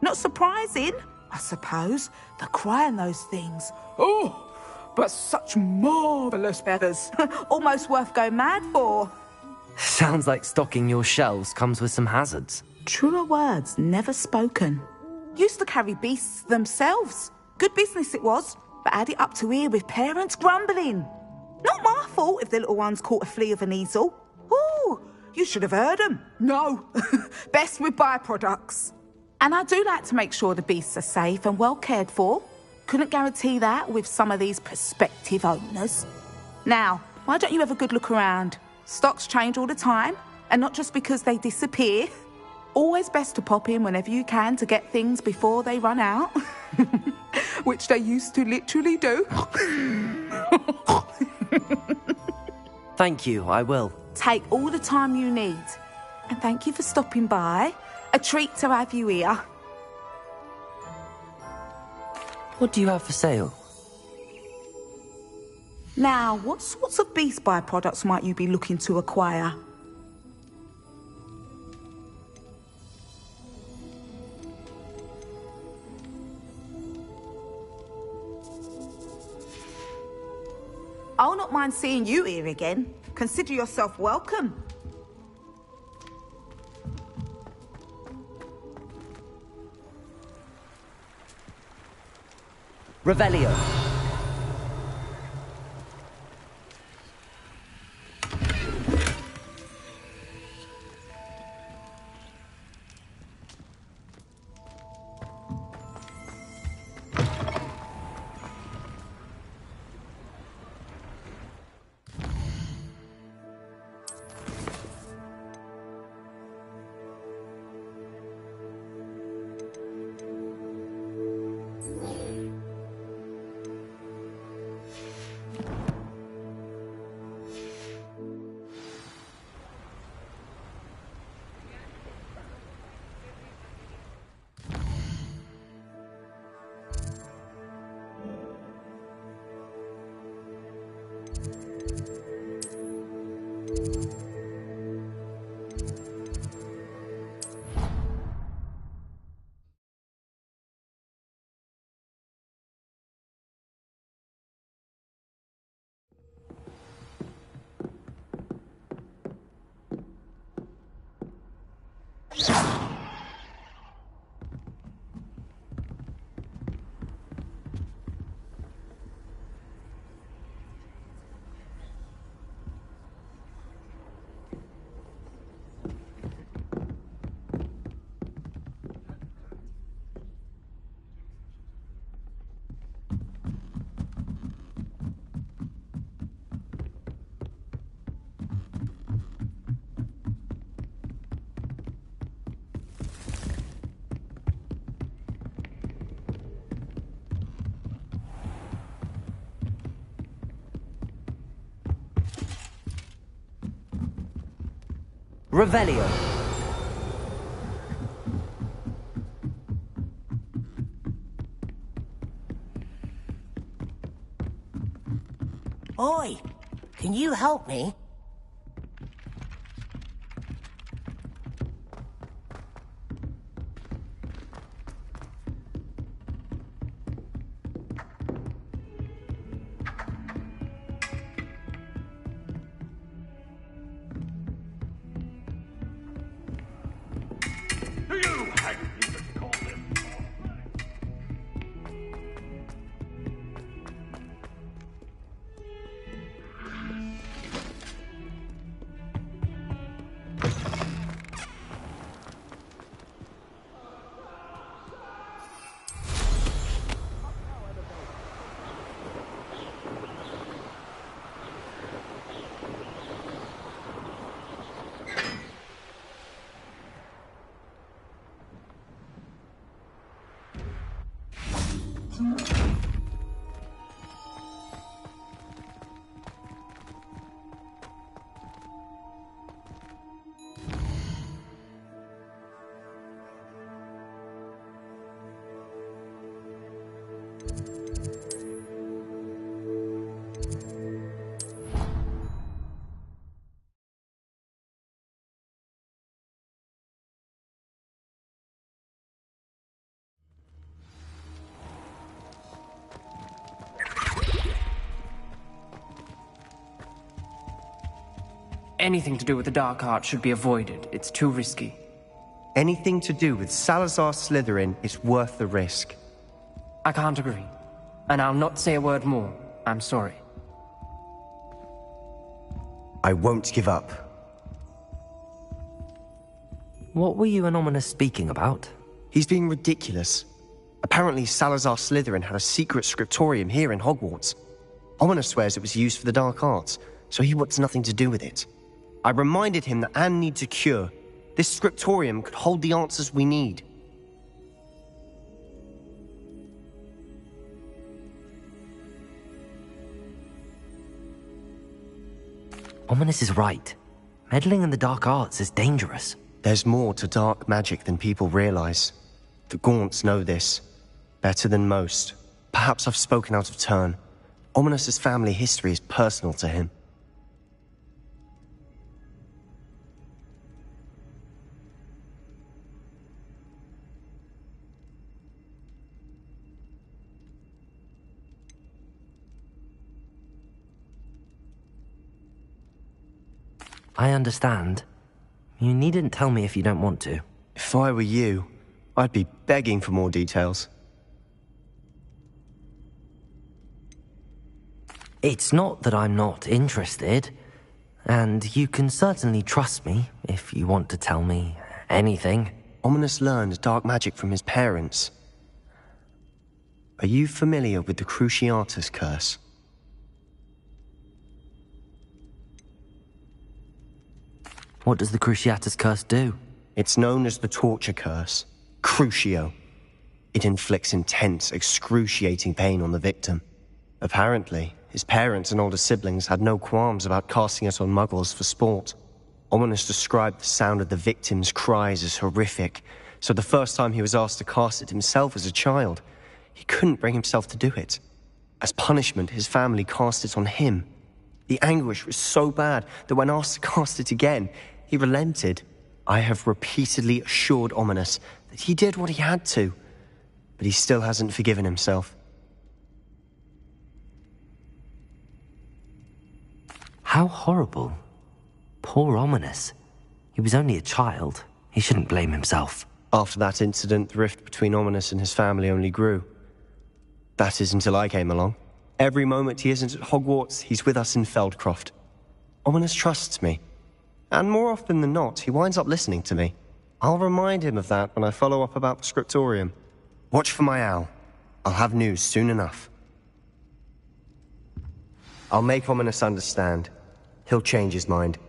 Not surprising, I suppose. The cry in those things. Oh, but such marvellous feathers. Almost worth going mad for. Sounds like stocking your shelves comes with some hazards. Truer words never spoken. Used to carry beasts themselves. Good business it was, but had it up to here with parents grumbling. Not my fault if the little ones caught a flea of an easel. Ooh, you should have heard them. No, best with byproducts. And I do like to make sure the beasts are safe and well cared for. Couldn't guarantee that with some of these prospective owners. Now, why don't you have a good look around? Stocks change all the time, and not just because they disappear. Always best to pop in whenever you can to get things before they run out. Which they used to literally do. Thank you, I will. Take all the time you need. And thank you for stopping by. A treat to have you here. What do you have for sale? Now, what sorts of beast byproducts might you be looking to acquire? I'll not mind seeing you here again. Consider yourself welcome. Revelio. Revelio. Oi, can you help me? Anything to do with the dark art should be avoided. It's too risky. Anything to do with Salazar Slytherin is worth the risk. I can't agree. And I'll not say a word more. I'm sorry. I won't give up. What were you and Ominous speaking about? He's being ridiculous. Apparently Salazar Slytherin had a secret scriptorium here in Hogwarts. Ominous swears it was used for the dark arts, so he wants nothing to do with it. I reminded him that Anne needs a cure. This scriptorium could hold the answers we need. Ominous is right. Meddling in the dark arts is dangerous. There's more to dark magic than people realize. The Gaunts know this. Better than most. Perhaps I've spoken out of turn. Ominous's family history is personal to him. I understand. You needn't tell me if you don't want to. If I were you, I'd be begging for more details. It's not that I'm not interested. And you can certainly trust me if you want to tell me anything. Ominous learned dark magic from his parents. Are you familiar with the Cruciatus curse? What does the Cruciatus curse do? It's known as the torture curse, Crucio. It inflicts intense, excruciating pain on the victim. Apparently, his parents and older siblings had no qualms about casting it on muggles for sport. Ominous described the sound of the victim's cries as horrific, so the first time he was asked to cast it himself as a child, he couldn't bring himself to do it. As punishment, his family cast it on him. The anguish was so bad that when asked to cast it again, he relented. I have repeatedly assured Ominous that he did what he had to, but he still hasn't forgiven himself. How horrible. Poor Ominous. He was only a child. He shouldn't blame himself. After that incident, the rift between Ominous and his family only grew. That is until I came along. Every moment he isn't at Hogwarts, he's with us in Feldcroft. Ominous trusts me. And more often than not, he winds up listening to me. I'll remind him of that when I follow up about the scriptorium. Watch for my owl. I'll have news soon enough. I'll make Ominous understand. He'll change his mind.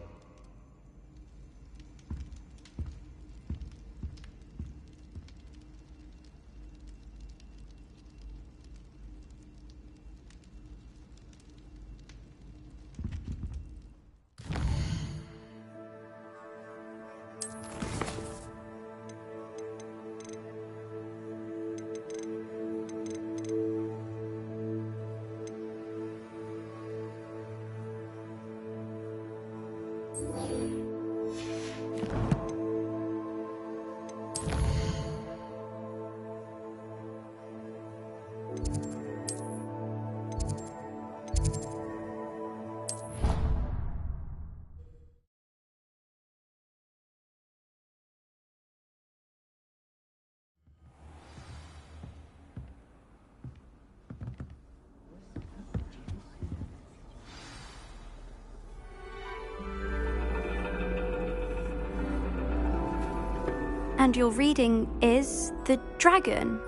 And your reading is The Dragon.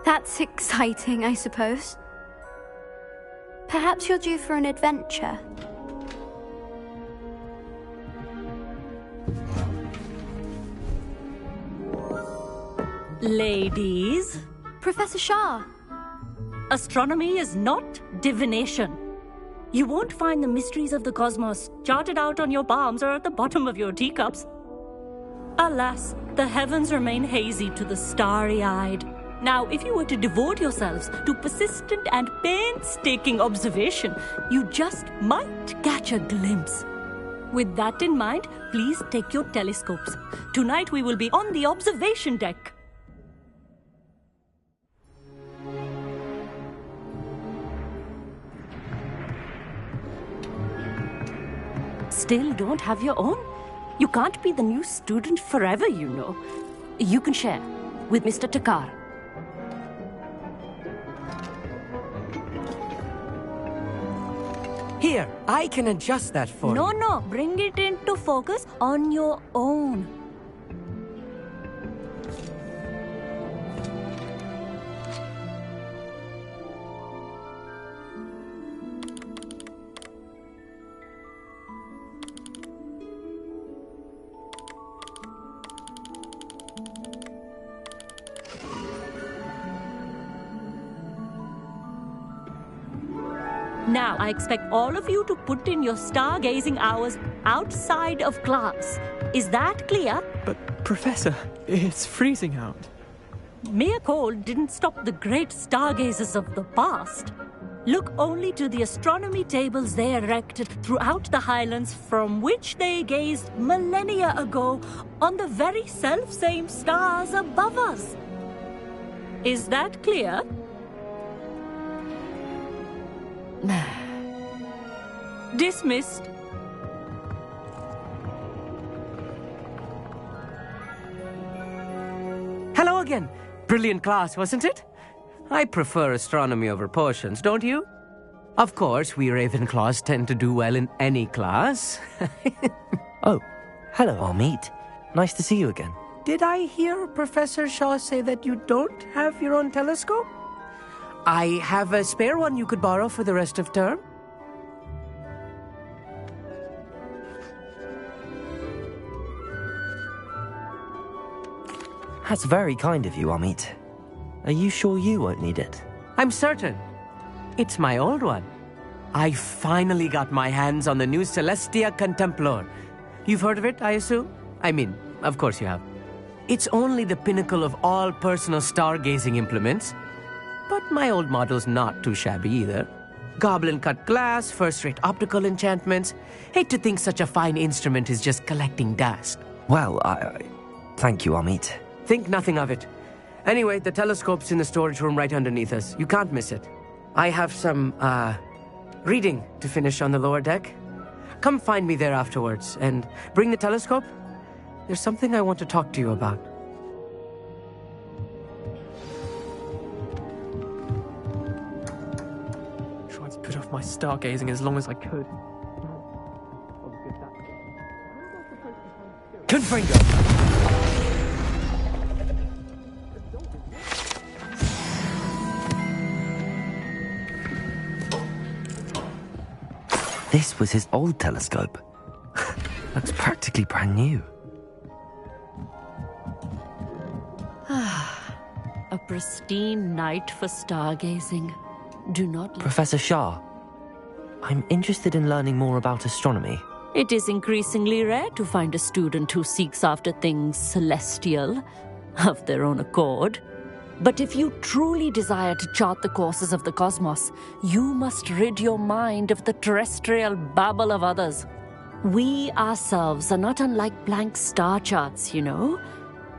That's exciting, I suppose. Perhaps you're due for an adventure. Ladies, Professor Shah. astronomy is not divination. You won't find the mysteries of the cosmos charted out on your palms or at the bottom of your teacups. Alas, the heavens remain hazy to the starry-eyed. Now, if you were to devote yourselves to persistent and painstaking observation, you just might catch a glimpse. With that in mind, please take your telescopes. Tonight we will be on the observation deck. still don't have your own? You can't be the new student forever, you know. You can share with Mr. Takar. Here, I can adjust that for you. No, bring it into focus on your own. Now, I expect all of you to put in your stargazing hours outside of class. Is that clear? But, Professor, it's freezing out. Mere cold didn't stop the great stargazers of the past. Look only to the astronomy tables they erected throughout the highlands from which they gazed millennia ago on the very self-same stars above us. Is that clear? Dismissed. Hello again. Brilliant class, wasn't it? I prefer astronomy over potions, don't you? Of course, we Ravenclaws tend to do well in any class. Oh, hello, Amit. Nice to see you again. Did I hear Professor Shaw say that you don't have your own telescope? I have a spare one you could borrow for the rest of term. That's very kind of you, Amit. Are you sure you won't need it? I'm certain. It's my old one. I finally got my hands on the new Celestia Contemplar. You've heard of it, I assume? I mean, of course you have. It's only the pinnacle of all personal stargazing implements. But my old model's not too shabby either. Goblin-cut glass, first-rate optical enchantments. Hate to think such a fine instrument is just collecting dust. Well, thank you, Amit. Think nothing of it. Anyway, the telescope's in the storage room right underneath us. You can't miss it. I have some, reading to finish on the lower deck. Come find me there afterwards, and bring the telescope. There's something I want to talk to you about. Tried to put off my stargazing as long as I could. Confringo! This was his old telescope. Looks practically brand new. A pristine night for stargazing. Do not... Professor Shah, I'm interested in learning more about astronomy. It is increasingly rare to find a student who seeks after things celestial, of their own accord. But if you truly desire to chart the courses of the cosmos, you must rid your mind of the terrestrial babble of others. We ourselves are not unlike blank star charts, you know.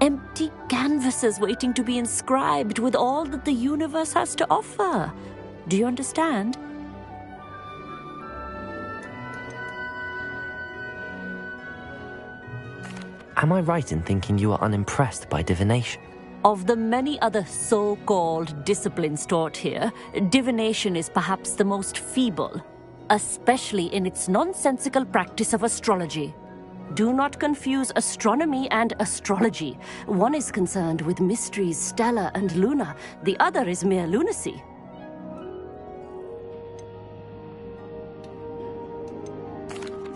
Empty canvases waiting to be inscribed with all that the universe has to offer. Do you understand? Am I right in thinking you are unimpressed by divination? Of the many other so-called disciplines taught here, divination is perhaps the most feeble, especially in its nonsensical practice of astrology. Do not confuse astronomy and astrology. One is concerned with mysteries stellar and lunar, the other is mere lunacy.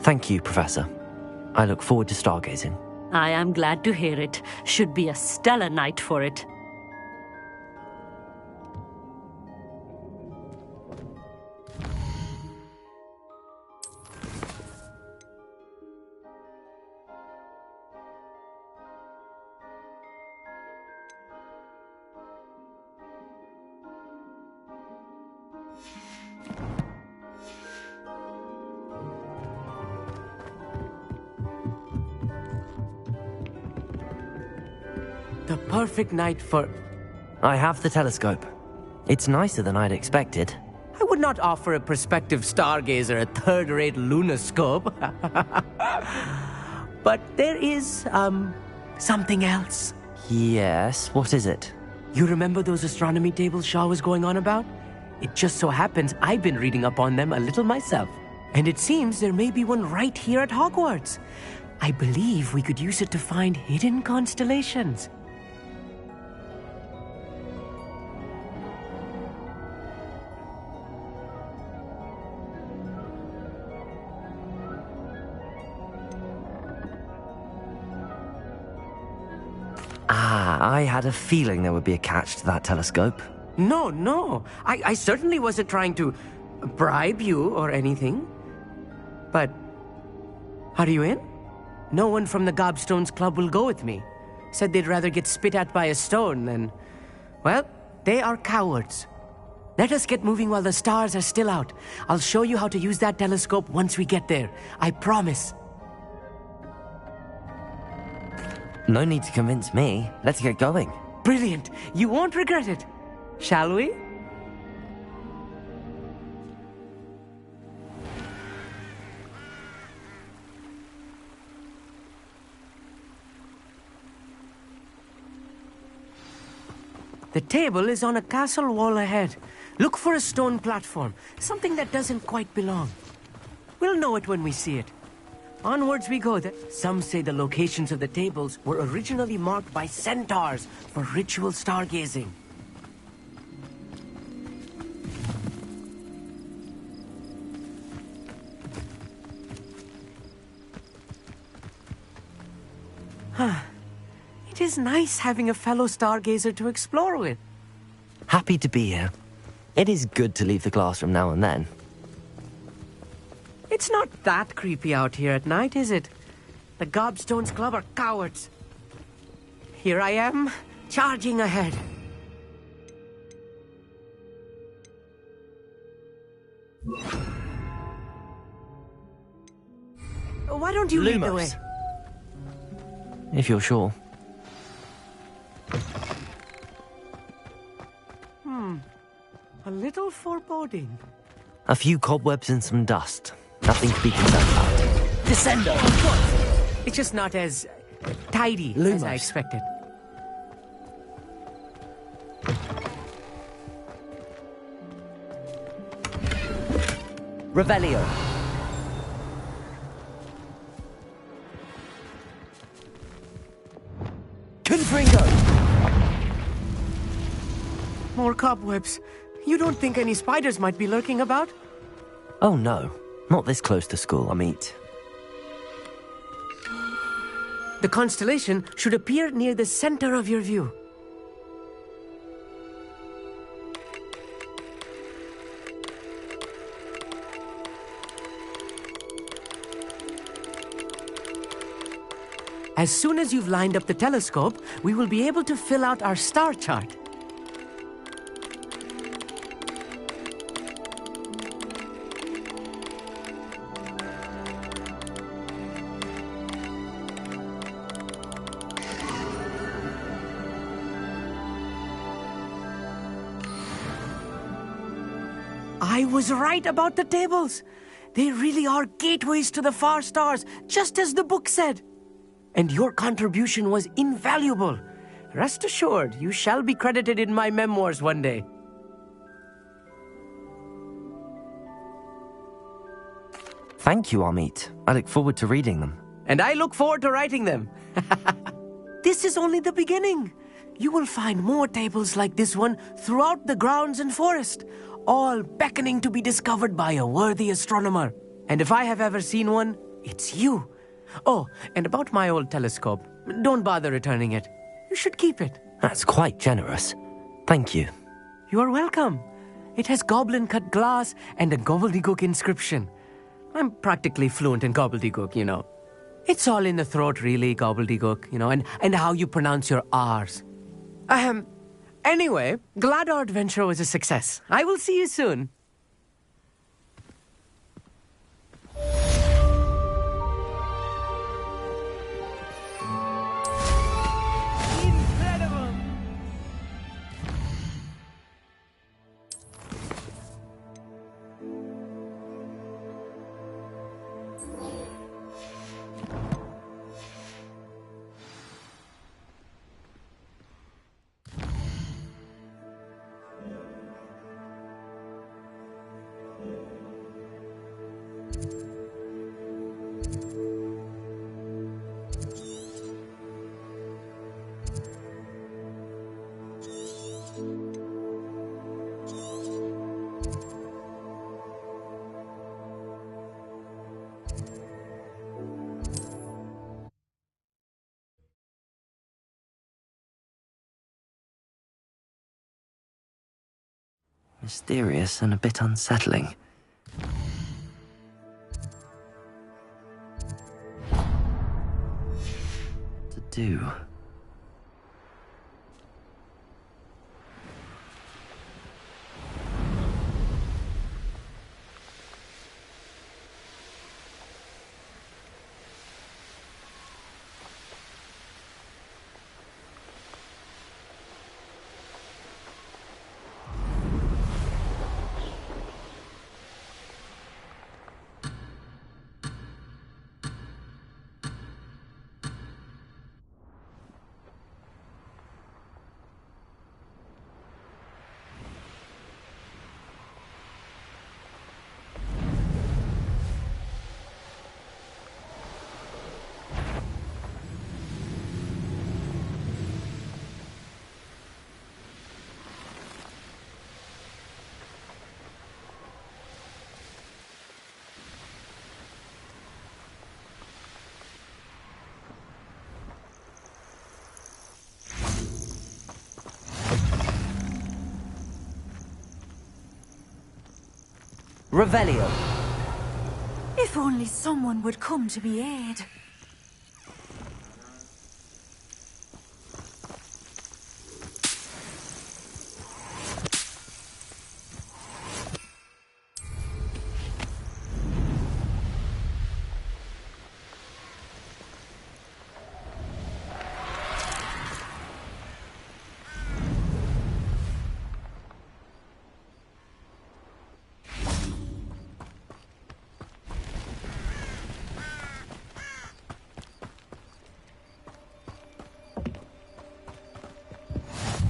Thank you, Professor. I look forward to stargazing. I am glad to hear it. Should be a stellar night for it. The perfect night for... I have the telescope. It's nicer than I'd expected. I would not offer a prospective stargazer a third-rate lunoscope. But there is, something else. Yes, what is it? You remember those astronomy tables Shaw was going on about? It just so happens I've been reading up on them a little myself. And it seems there may be one right here at Hogwarts. I believe we could use it to find hidden constellations. I had a feeling there would be a catch to that telescope. No. I certainly wasn't trying to bribe you or anything. But, are you in? No one from the Gobstones Club will go with me. Said they'd rather get spit at by a stone than... Well, they are cowards. Let us get moving while the stars are still out. I'll show you how to use that telescope once we get there. I promise. No need to convince me. Let's get going. Brilliant. You won't regret it. Shall we? The table is on a castle wall ahead. Look for a stone platform, something that doesn't quite belong. We'll know it when we see it. Onwards we go. Some say the locations of the tables were originally marked by centaurs for ritual stargazing. It is nice having a fellow stargazer to explore with. Happy to be here. It is good to leave the classroom now and then. It's not that creepy out here at night, is it? The Gobstones Club are cowards. Here I am, charging ahead. Why don't you lead the way? If you're sure. A little foreboding. A few cobwebs and some dust. Nothing to be concerned about. Descendo! Of course! It's just not as tidy as I expected. Revelio. Confringo! More cobwebs. You don't think any spiders might be lurking about? Oh no, not this close to school, Amit. The constellation should appear near the center of your view. As soon as you've lined up the telescope, we will be able to fill out our star chart. I was right about the tables. They really are gateways to the far stars, just as the book said. And your contribution was invaluable. Rest assured, you shall be credited in my memoirs one day. Thank you, Amit. I look forward to reading them. And I look forward to writing them. This is only the beginning. You will find more tables like this one throughout the grounds and forest, all beckoning to be discovered by a worthy astronomer. And if I have ever seen one, it's you. Oh, and about my old telescope, don't bother returning it. You should keep it. That's quite generous. Thank you. You are welcome. It has goblin-cut glass and a gobbledygook inscription. I'm practically fluent in gobbledygook, you know. It's all in the throat, really, gobbledygook, you know, and how you pronounce your R's. Anyway, glad our adventure was a success. I will see you soon. Mysterious and a bit unsettling. To do. Revelio. If only someone would come to me aid.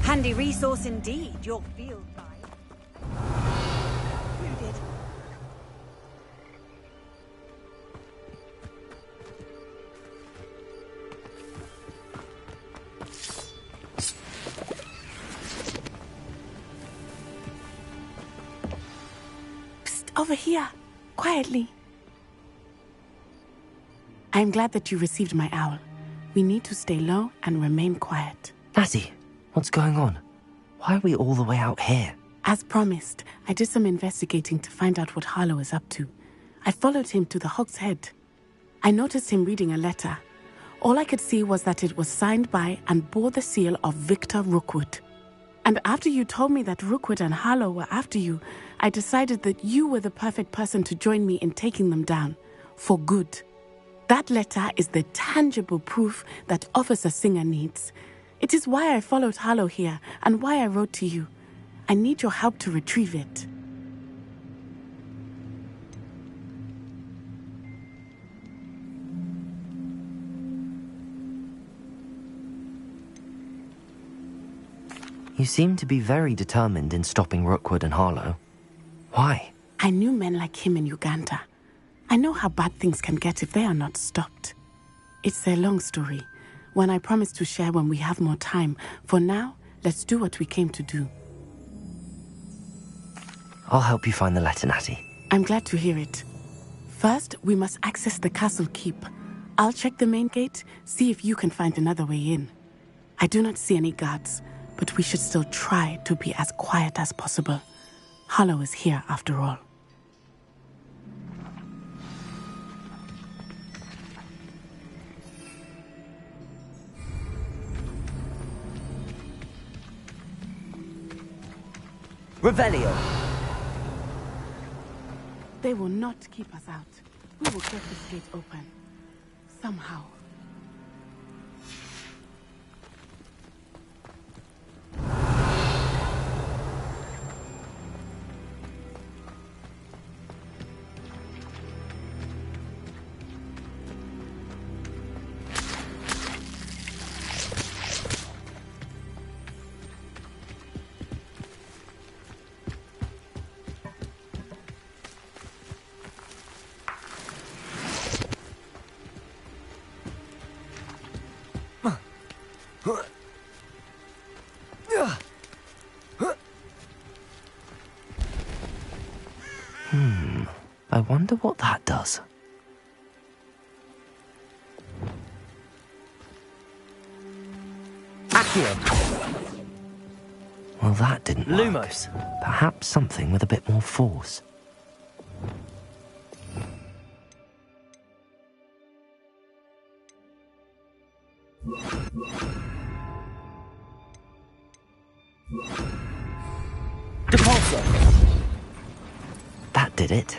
Handy resource indeed, your field guide. You did. Psst, over here. Quietly. I'm glad that you received my owl. We need to stay low and remain quiet. Natty, what's going on? Why are we all the way out here? As promised, I did some investigating to find out what Harlow is up to. I followed him to the Hog's Head. I noticed him reading a letter. All I could see was that it was signed by and bore the seal of Victor Rookwood. And after you told me that Rookwood and Harlow were after you, I decided that you were the perfect person to join me in taking them down. For good. That letter is the tangible proof that Officer Singer needs. It is why I followed Harlow here and why I wrote to you. I need your help to retrieve it. You seem to be very determined in stopping Rookwood and Harlow. Why? I knew men like him in Uganda. I know how bad things can get if they are not stopped. It's a long story, one I promise to share when we have more time. For now, let's do what we came to do. I'll help you find the letter, Natty. I'm glad to hear it. First, we must access the castle keep. I'll check the main gate, see if you can find another way in. I do not see any guards, but we should still try to be as quiet as possible. Harlow is here after all. Revelio. They will not keep us out. We will get this gate open. Somehow. I wonder what that does. Well, that didn't work. Lumos. Perhaps something with a bit more force. Depulso. That did it.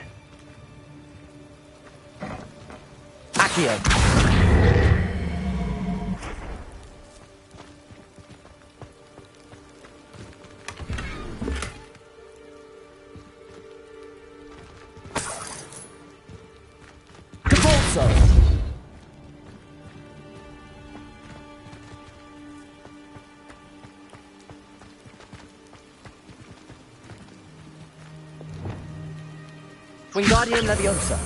Accio. Depulso. Wingardium Leviosa.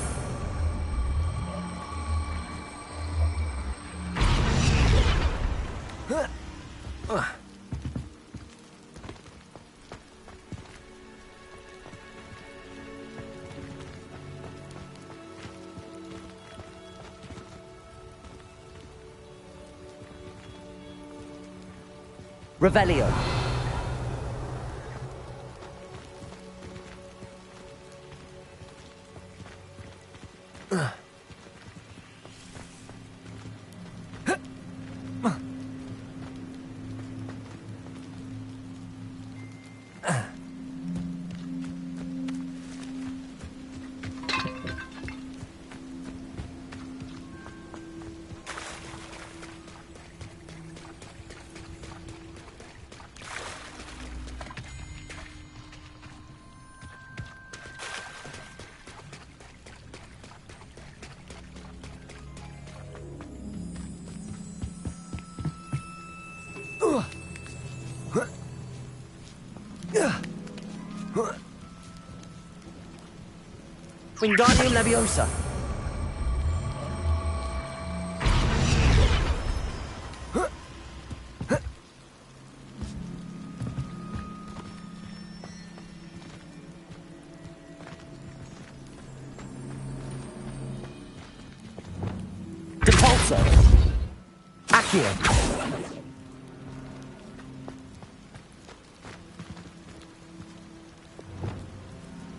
Revelio. Wingardium Leviosa. Depulso. Accio.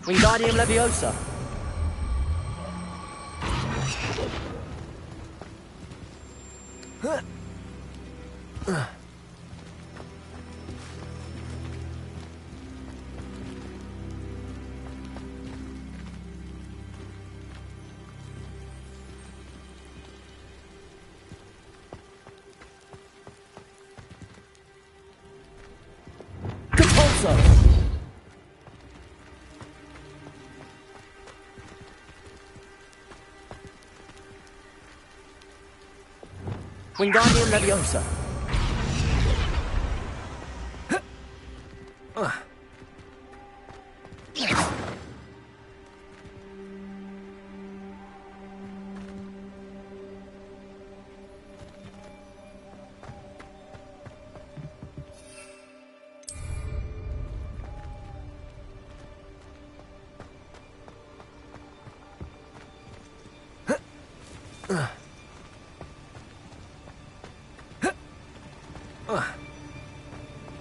Wingardium Leviosa. Depulso. Wingardium Leviosa.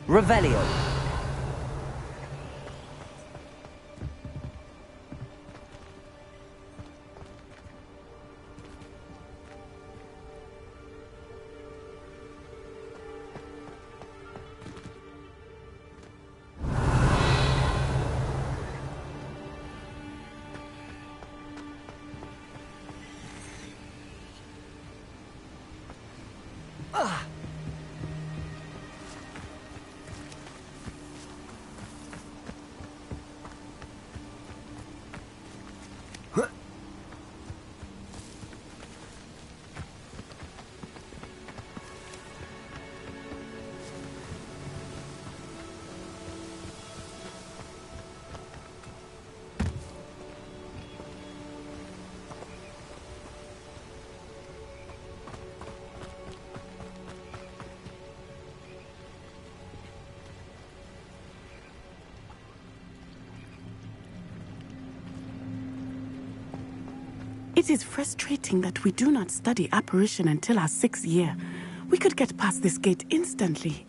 Revelio. It is frustrating that we do not study apparition until our 6th year. We could get past this gate instantly.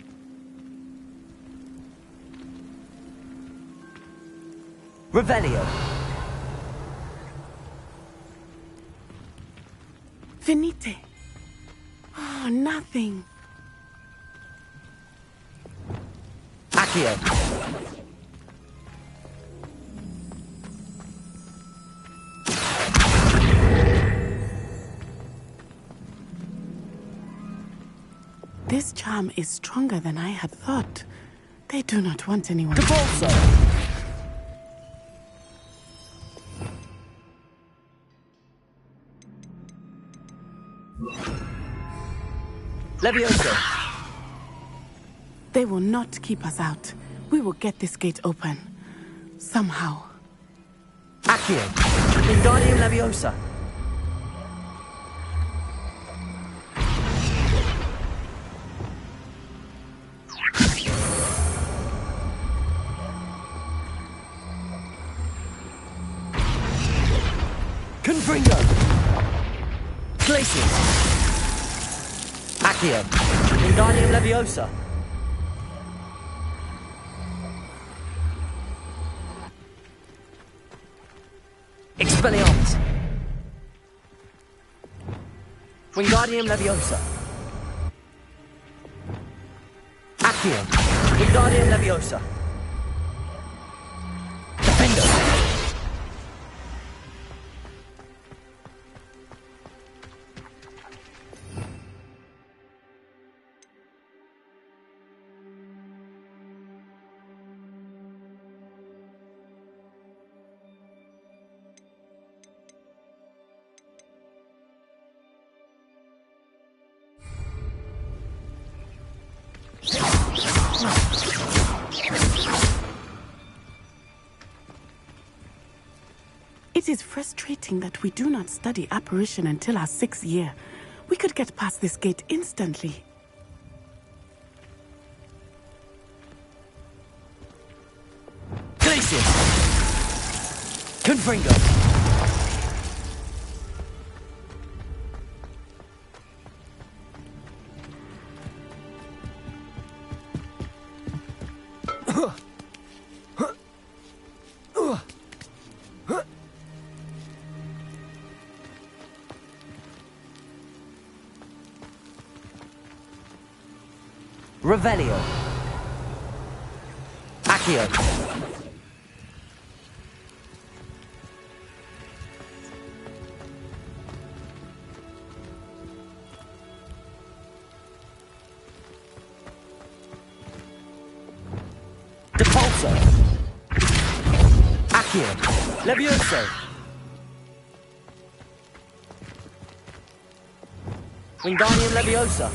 Revelio. Venite. Oh, nothing. Accio. This charm is stronger than I had thought. They do not want anyone. Cabalso. Levioso. They will not keep us out. We will get this gate open. Somehow. Accio. Wingardium Leviosa. Confringo. Glacius. Accio. Wingardium Leviosa. Expelliarmus. Wingardium Leviosa. Accio. Wingardium Leviosa. Defendo. It is frustrating that we do not study apparition until our 6th year. We could get past this gate instantly. Glacius. Confringo. Revelio. Accio. Depulso. Accio. Levioso. Wingardium Leviosa.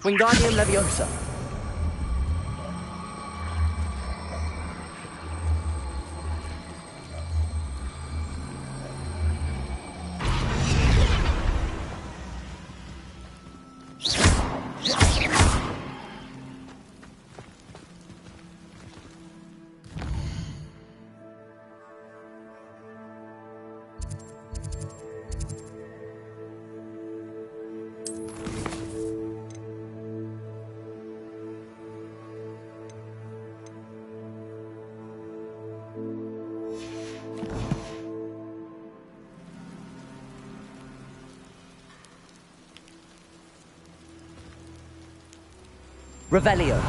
Wingardium Leviosa. Revelio.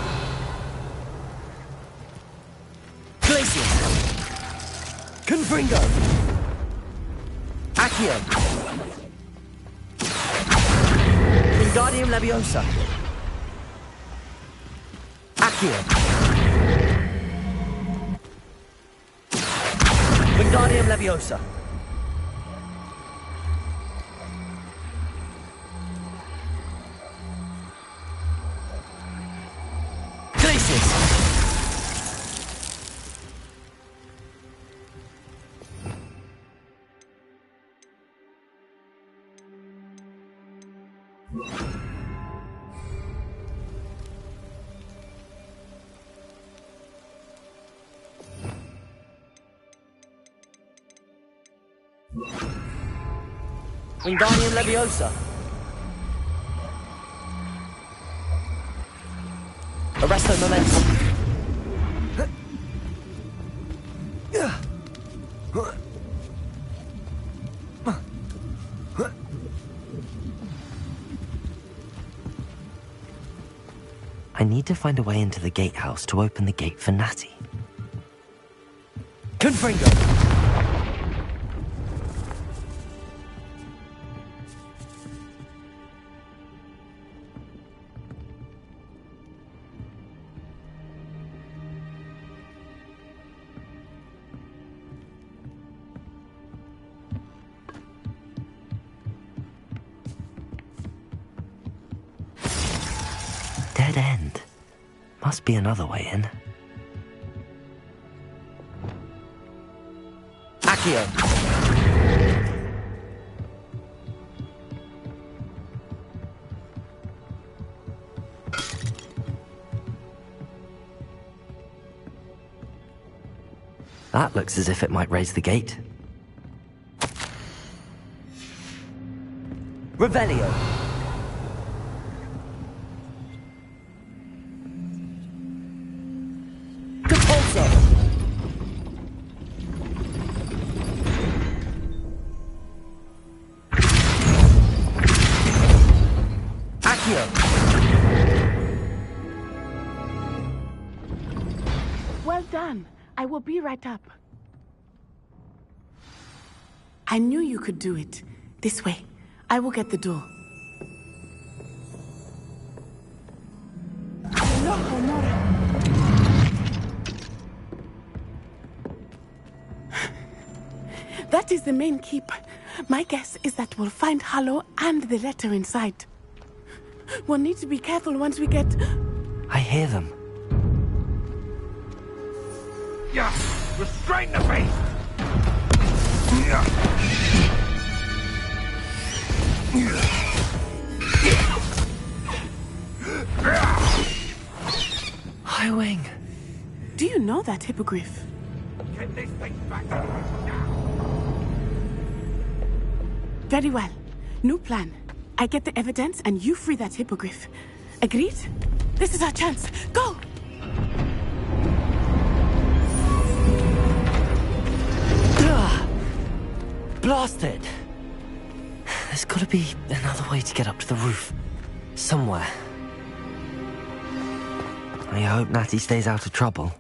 Glacius. Confringo. Accio. Wingardium Leviosa. Accio. Wingardium Leviosa. Wingardium Leviosa. Arresto Momentum. I need to find a way into the gatehouse to open the gate for Natty. Confringo! Dead end. Must be another way in. Accio. That looks as if it might raise the gate. Revelio. Well done. I will be right up. I knew you could do it. This way. I will get the door. That is the main keep. My guess is that we'll find Harlow and the letter inside. We'll need to be careful once we get... I hear them. Yeah! Restrain the beast! Highwing. Do you know that hippogriff? Get this thing back now! Very well. New plan. I get the evidence and you free that hippogriff. Agreed? This is our chance. Go! Blasted! There's gotta be another way to get up to the roof. Somewhere. I hope Natty stays out of trouble.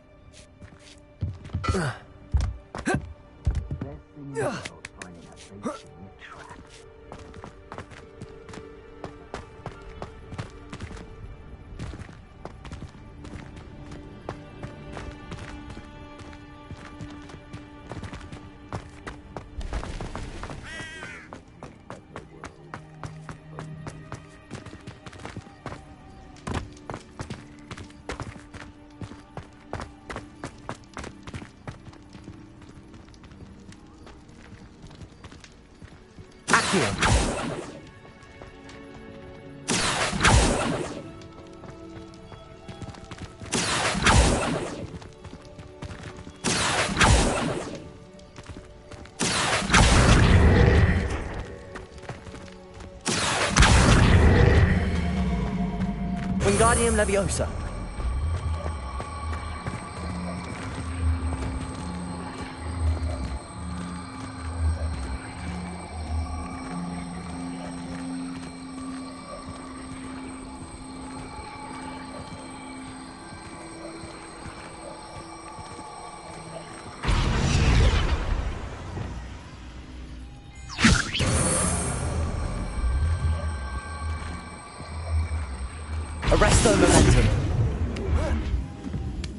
Wingardium Leviosa. Arresto Momentum.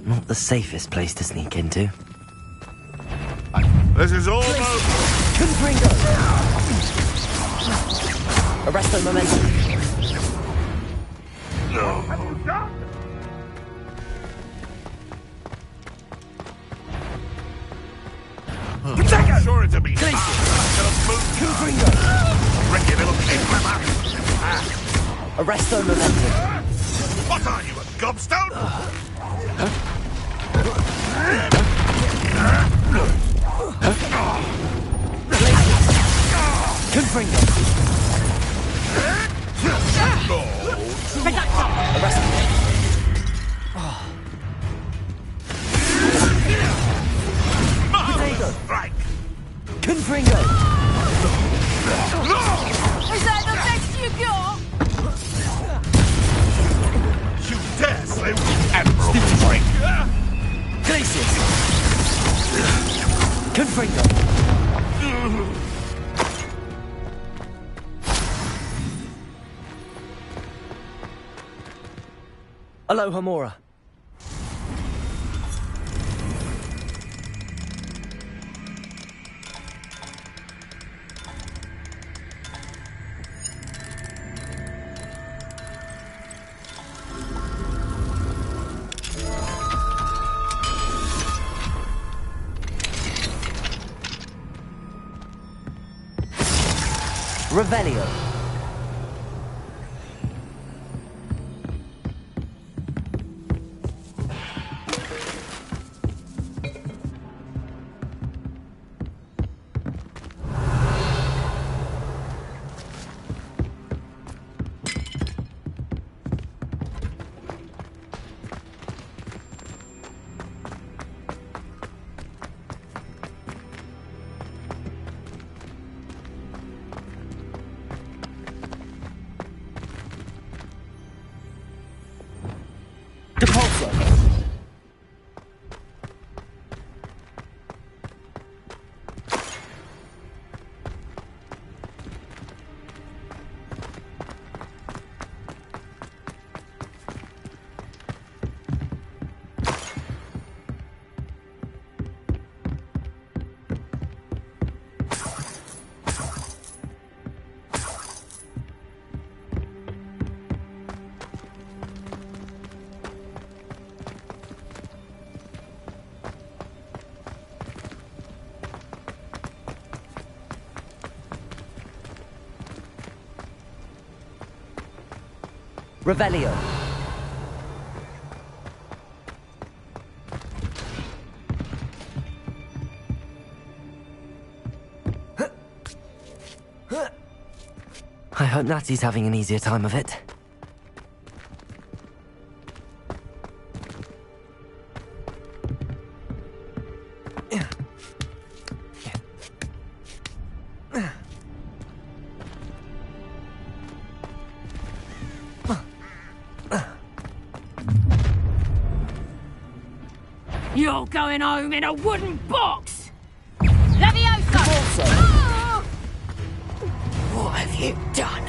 Not the safest place to sneak into. This is almost... Confringo! Arresto momentum. Potato! Sure to be... Confringo! Ricky little clever. Arresto momentum. What are you, a gobstone? Confringo! Arresto. Potato! Strike! Confringo! Is that the best you got? You dare say Admiral Strike! Glacius! Confringo! Aloha Mora. Revelio. Depulso. Revelio. I hope Natty's having an easier time of it. You're going home in a wooden box! Leviosa! Oh! What have you done?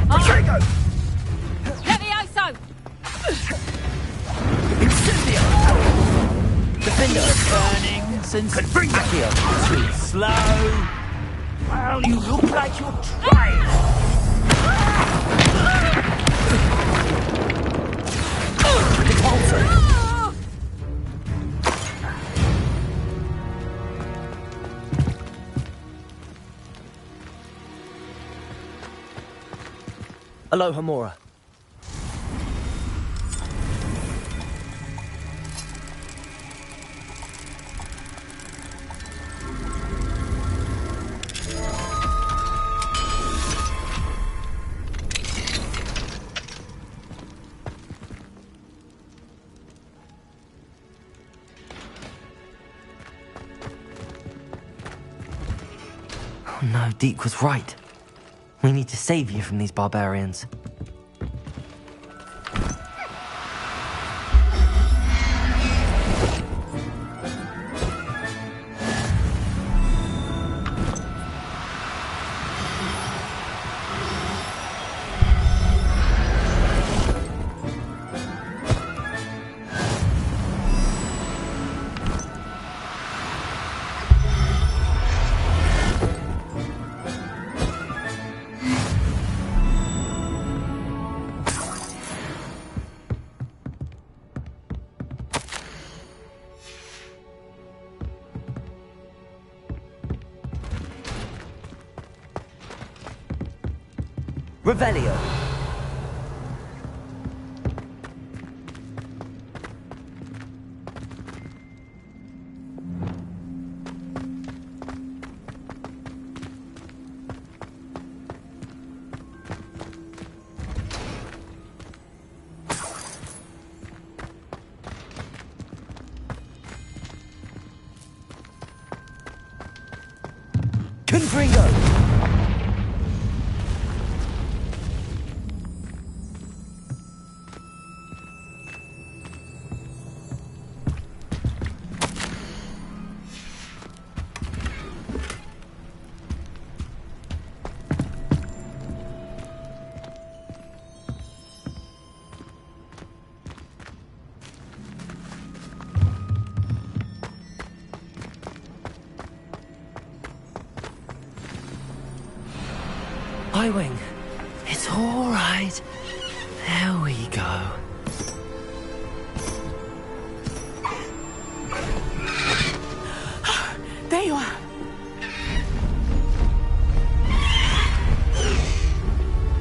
Potato! Levioso! Incendio! Defender! Burning since Accio! too slow. Well, you look like you're trying. Depulso! Aloha Mora. Oh no, Deke was right. We need to save you from these barbarians. Revelio. Confringo! Highwing, it's all right. There we go. There you are.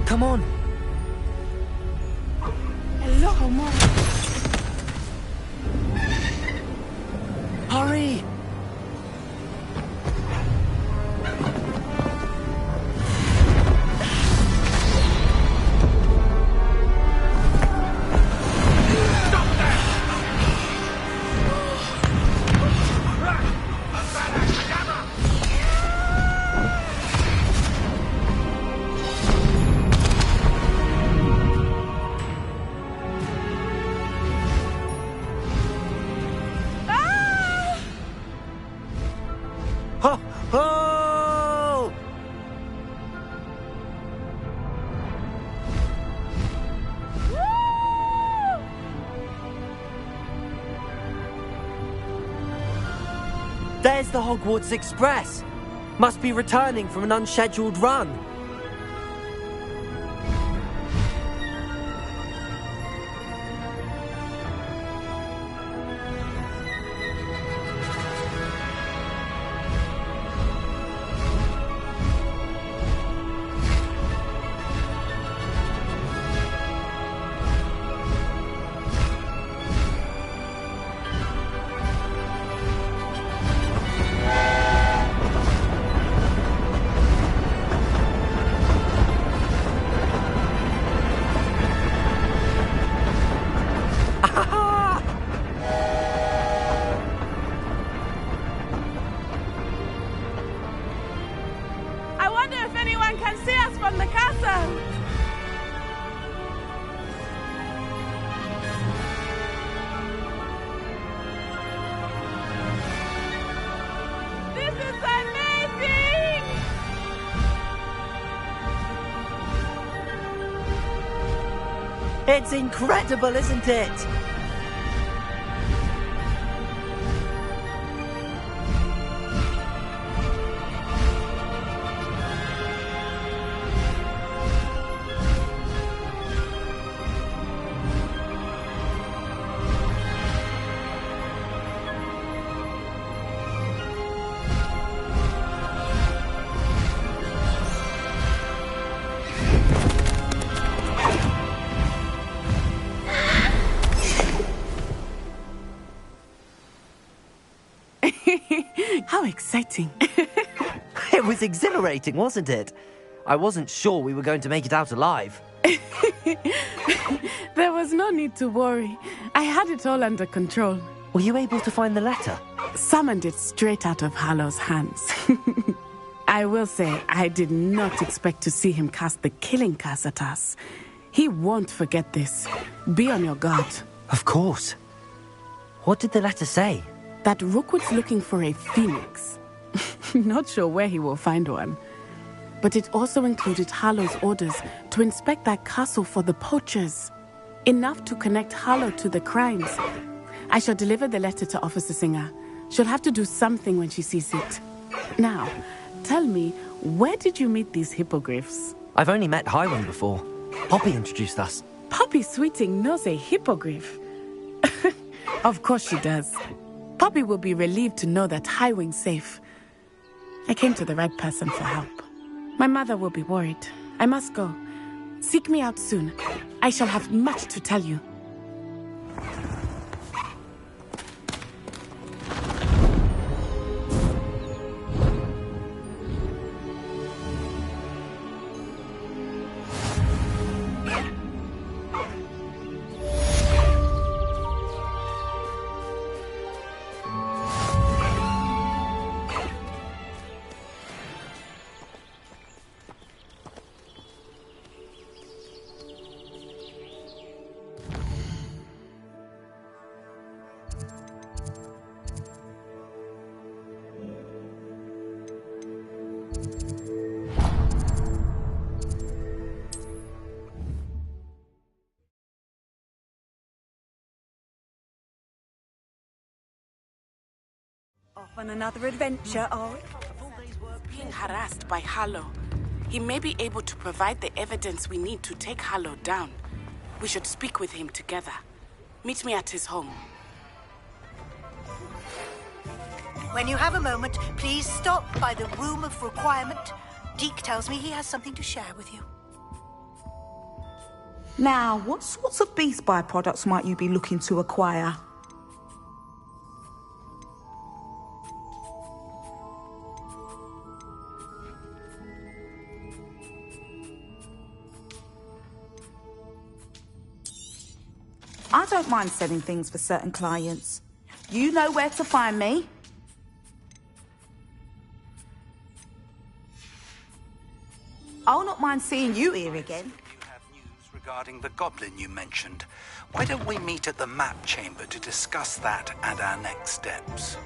Come on. Hello, Mom. Hurry! Oh! There's the Hogwarts Express. Must be returning from an unscheduled run. I wonder if anyone can see us from the castle. This is amazing! It's incredible, isn't it? How exciting. It was exhilarating, wasn't it? I wasn't sure we were going to make it out alive. There was no need to worry. I had it all under control. Were you able to find the letter? Summoned it straight out of Harlow's hands. I will say, I did not expect to see him cast the killing curse at us. He won't forget this. Be on your guard. Of course. What did the letter say? That Rookwood's looking for a phoenix. Not sure where he will find one. But it also included Harlow's orders to inspect that castle for the poachers. Enough to connect Harlow to the crimes. I shall deliver the letter to Officer Singer. She'll have to do something when she sees it. Now, tell me, where did you meet these hippogriffs? I've only met Highwing before. Poppy introduced us. Poppy Sweeting knows a hippogriff. Of course she does. Poppy will be relieved to know that Highwing's safe. I came to the right person for help. My mother will be worried. I must go. Seek me out soon. I shall have much to tell you. Off on another adventure, are we? Being harassed by Harlow. He may be able to provide the evidence we need to take Harlow down. We should speak with him together. Meet me at his home. When you have a moment, please stop by the Room of Requirement. Deke tells me he has something to share with you. Now, what sorts of beast byproducts might you be looking to acquire? I don't mind selling things for certain clients. You know where to find me. I'll not mind seeing you here again. You have news regarding the goblin you mentioned. Why don't we meet at the map chamber to discuss that and our next steps?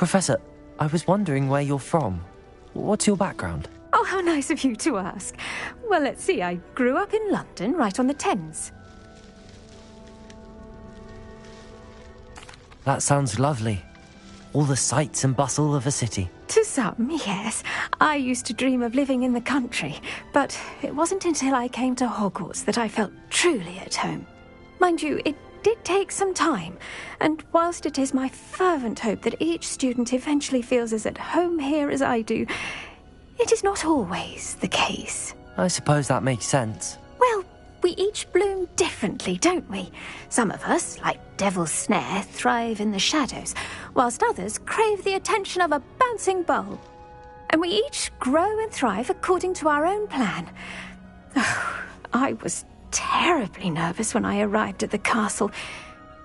Professor, I was wondering where you're from. What's your background? Oh, how nice of you to ask. Well, let's see. I grew up in London, right on the Thames. That sounds lovely. All the sights and bustle of a city. To some, yes. I used to dream of living in the country, but it wasn't until I came to Hogwarts that I felt truly at home. Mind you, it did take some time, and whilst it is my fervent hope that each student eventually feels as at home here as I do, it is not always the case. I suppose that makes sense. Well, We each bloom differently, don't we? Some of us, like Devil's Snare, thrive in the shadows, whilst others crave the attention of a bouncing bulb. And we each grow and thrive according to our own plan. Oh, I was terribly nervous when I arrived at the castle.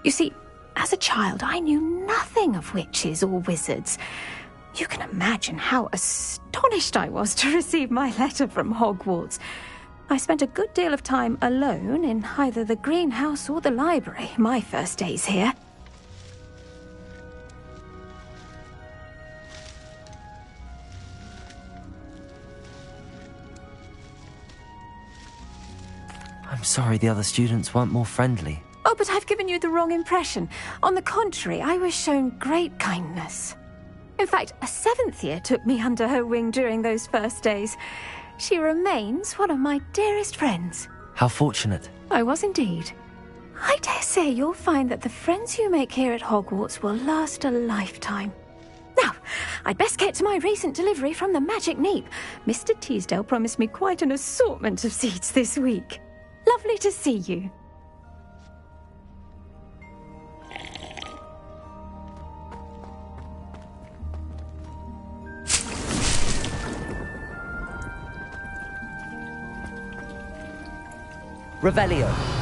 You see, as a child, I knew nothing of witches or wizards. You can imagine how astonished I was to receive my letter from Hogwarts. I spent a good deal of time alone in either the greenhouse or the library my first days here. I'm sorry the other students weren't more friendly. Oh, but I've given you the wrong impression. On the contrary, I was shown great kindness. In fact, a 7th year took me under her wing during those first days. She remains one of my dearest friends. How fortunate. I was indeed. I dare say you'll find that the friends you make here at Hogwarts will last a lifetime. Now, I'd best get to my recent delivery from the Magic Neep. Mr. Teasdale promised me quite an assortment of seeds this week. Lovely to see you. Revelio.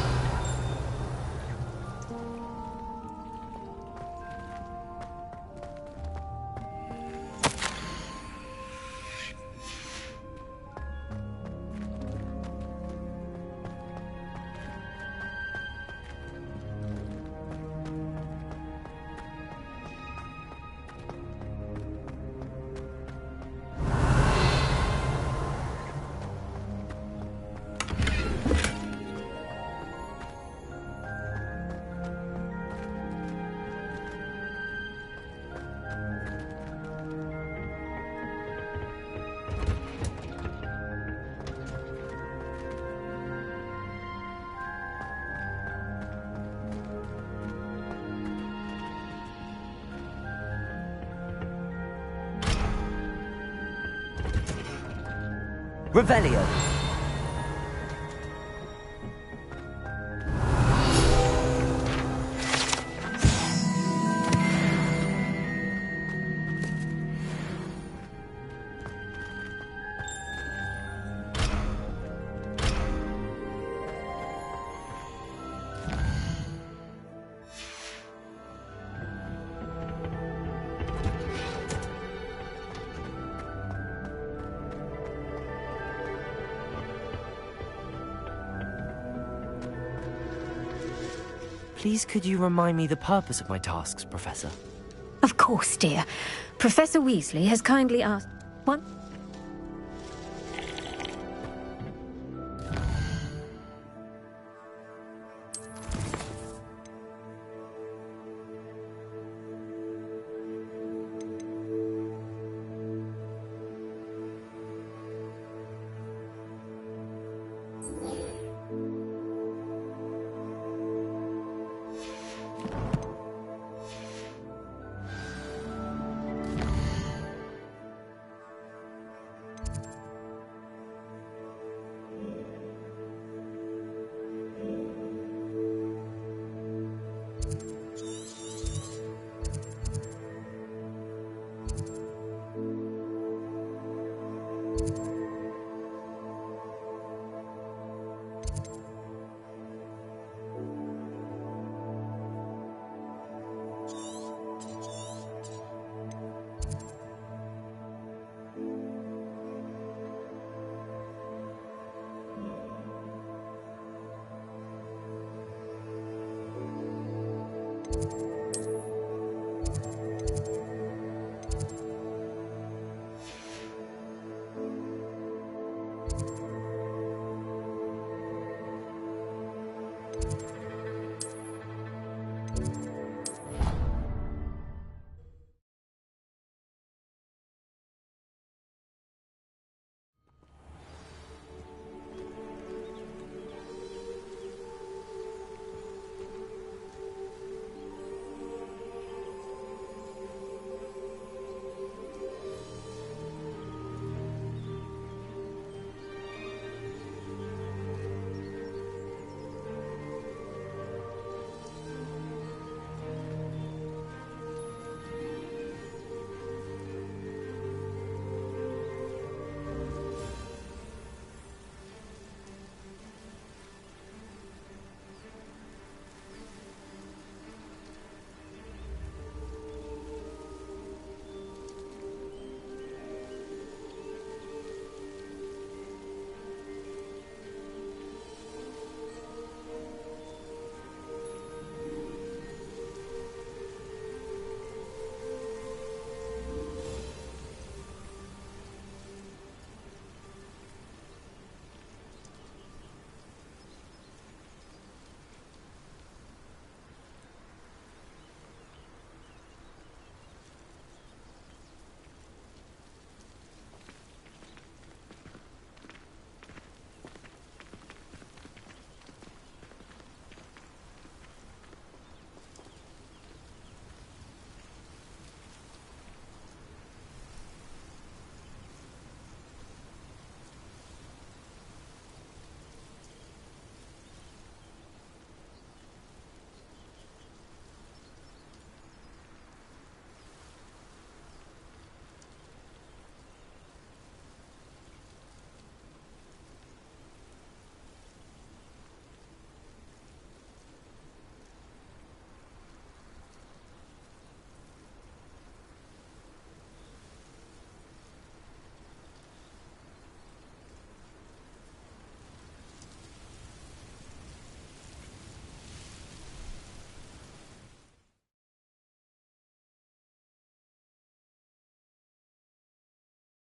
Revelio. Please, could you remind me the purpose of my tasks, Professor? Of course, dear. Professor Weasley has kindly asked... What?